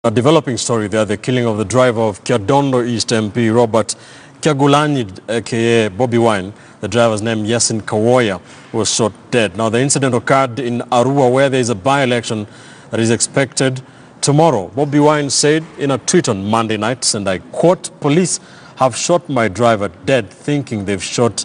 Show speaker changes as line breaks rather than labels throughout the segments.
A developing story there, the killing of the driver of Kyadondo East MP Robert Kyagulanyi, aka Bobi Wine. The driver's name, Yasin Kawoya, was shot dead. Now, the incident occurred in Arua, where there is a by-election that is expected tomorrow. Bobi Wine said in a tweet on Monday night, and I quote, "Police have shot my driver dead, thinking they've shot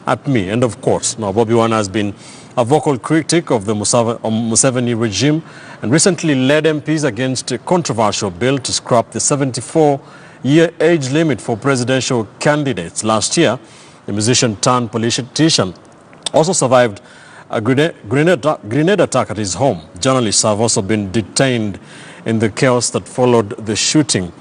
at me." End of quote. Now, Bobi Wine has been a vocal critic of the Museveni regime and recently led MPs against a controversial bill to scrap the 74-year age limit for presidential candidates. Last year, the musician turned politician also survived a grenade attack at his home. Journalists have also been detained in the chaos that followed the shooting.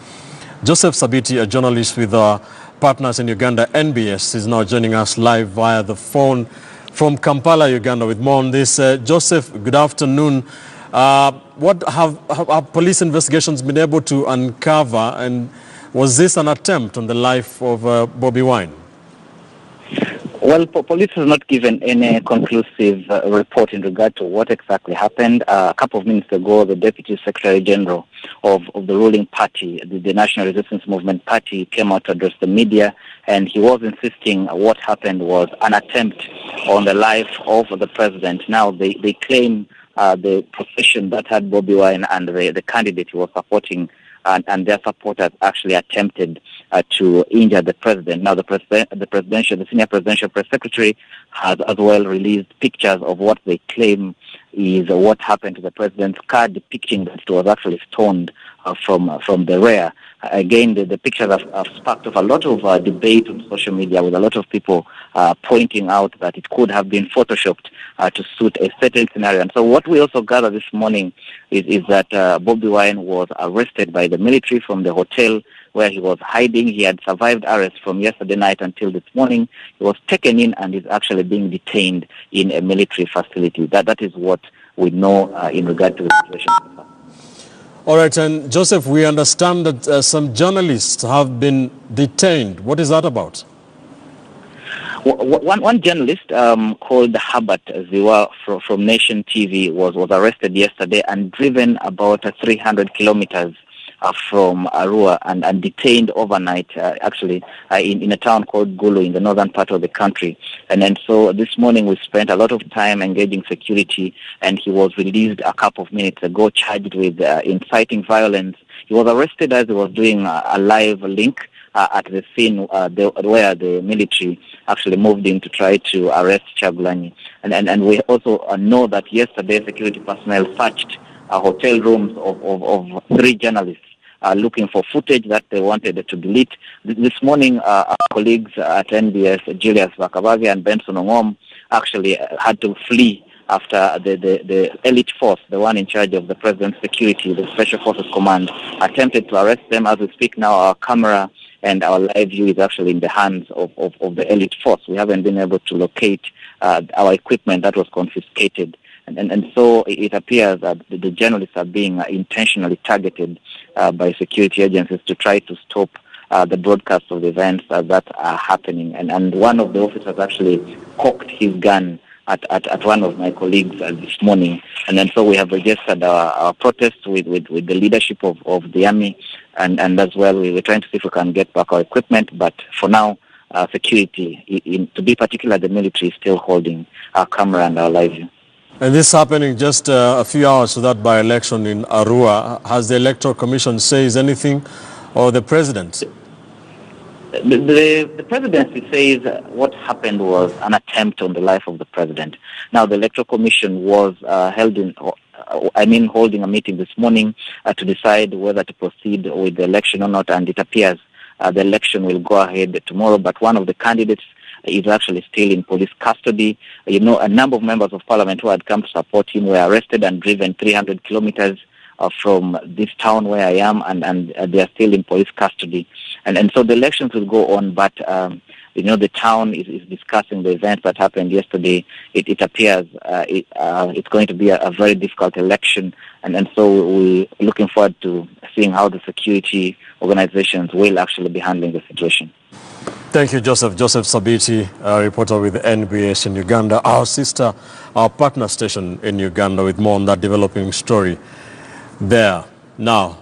Joseph Sabiti, a journalist with our partners in Uganda, NBS, is now joining us live via the phone from Kampala, Uganda, with more on this. Joseph, good afternoon. What have police investigations been able to uncover, and was this an attempt on the life of Bobi Wine?
Well, police has not given any conclusive report in regard to what exactly happened. A couple of minutes ago, the Deputy Secretary General of the ruling party, the National Resistance Movement Party, came out to address the media, and he was insisting what happened was an attempt on the life of the president. Now, they claim the procession that had Bobi Wine and the candidate he was supporting and their supporters actually attempted to injure the president. Now, the senior presidential press secretary has as well released pictures of what they claim is what happened to the president's car, depicting that it was actually stoned from the rear. Again, the pictures have sparked off a lot of debate on social media, with a lot of people pointing out that it could have been photoshopped to suit a certain scenario. And so what we also gather this morning is that Bobi Wine was arrested by the military from the hotel where he was hiding. He had survived arrest from yesterday night until this morning. He was taken in and is actually being detained in a military facility. That is what we know in regard to the situation.
All right, and Joseph, we understand that some journalists have been detained. What is that about?
One journalist called Herbert Ziwa from Nation TV was arrested yesterday and driven about 300 kilometers from Arua and detained overnight, actually, in a town called Gulu in the northern part of the country. And so this morning we spent a lot of time engaging security, and he was released a couple of minutes ago, charged with inciting violence. He was arrested as he was doing a live link at the scene where the military actually moved in to try to arrest Kyagulanyi. And we also know that yesterday security personnel searched hotel rooms of 3 journalists looking for footage that they wanted to delete. This morning, our colleagues at NBS, Julius Vakabagi and Benson Ongom, actually had to flee after the elite force, the one in charge of the president's security, the Special Forces Command, attempted to arrest them. As we speak now, our camera and our live view is actually in the hands of the elite force. We haven't been able to locate our equipment that was confiscated. And so it appears that the journalists are being intentionally targeted by security agencies to try to stop the broadcast of the events that are happening. And one of the officers actually cocked his gun at one of my colleagues this morning. And then so we have registered our protest with the leadership of the army. And as well, we're trying to see if we can get back our equipment. But for now, security, to be particular, the military is still holding our camera and our live view.
And this happening just a few hours to that by-election in Arua. Has the Electoral Commission says anything, or the president?
The presidency says what happened was an attempt on the life of the president. Now, the Electoral Commission was holding a meeting this morning to decide whether to proceed with the election or not, and it appears the election will go ahead tomorrow, but one of the candidates is actually still in police custody. You know, a number of members of parliament who had come to support him were arrested and driven 300 kilometers from this town where I am, and they are still in police custody. And so the elections will go on, but the town is discussing the events that happened yesterday. It appears it's going to be a very difficult election, and so we're looking forward to seeing how the security organizations will actually be handling the situation.
Thank you, Joseph. Joseph Sabiti, reporter with NBS in Uganda, our partner station in Uganda, with more on that developing story there. Now,